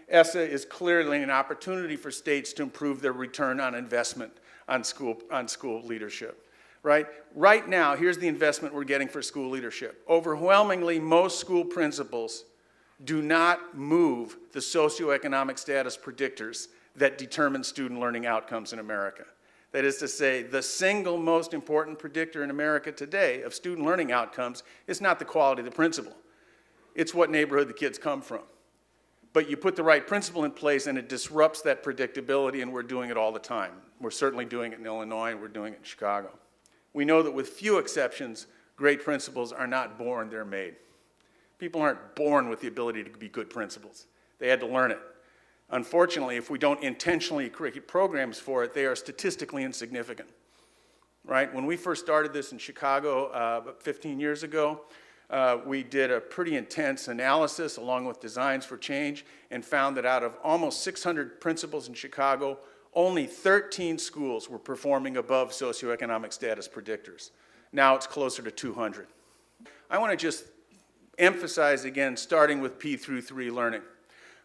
ESSA is clearly an opportunity for states to improve their return on investment on school leadership. Right now, here's the investment we're getting for school leadership. Overwhelmingly, most school principals do not move the socioeconomic status predictors that determine student learning outcomes in America. That is to say, the single most important predictor in America today of student learning outcomes is not the quality of the principal. It's what neighborhood the kids come from. But you put the right principal in place and it disrupts that predictability, and we're doing it all the time. We're certainly doing it in Illinois, and we're doing it in Chicago. We know that with few exceptions, great principals are not born, they're made. People aren't born with the ability to be good principals. They had to learn it. Unfortunately, if we don't intentionally create programs for it, they are statistically insignificant. Right? When we first started this in Chicago about 15 years ago, we did a pretty intense analysis along with Designs for Change and found that out of almost 600 principals in Chicago, only 13 schools were performing above socioeconomic status predictors. Now it's closer to 200. I want to just emphasize again, starting with P through 3 learning.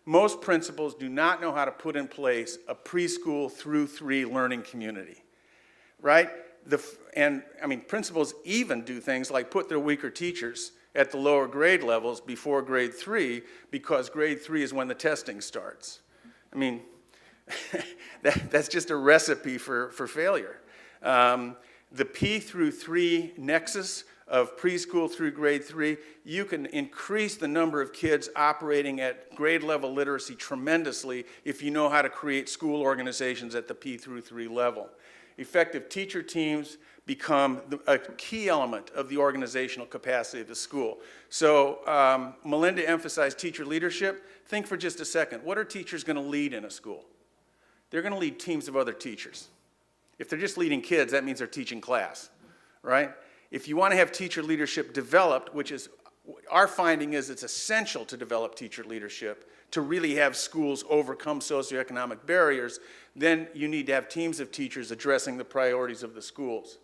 Most principals do not know how to put in place a preschool through 3 learning community, right? Principals even do things like put their weaker teachers at the lower grade levels before grade 3 because grade 3 is when the testing starts. I mean, that's just a recipe for failure. The P through 3 nexus of preschool through grade 3, you can increase the number of kids operating at grade level literacy tremendously if you know how to create school organizations at the P through 3 level. Effective teacher teams become a key element of the organizational capacity of the school. So Melinda emphasized teacher leadership. Think for just a second, what are teachers going to lead in a school? They're going to lead teams of other teachers. If they're just leading kids, that means they're teaching class, right? If you want to have teacher leadership developed, which is, our finding is it's essential to develop teacher leadership to really have schools overcome socioeconomic barriers, then you need to have teams of teachers addressing the priorities of the schools.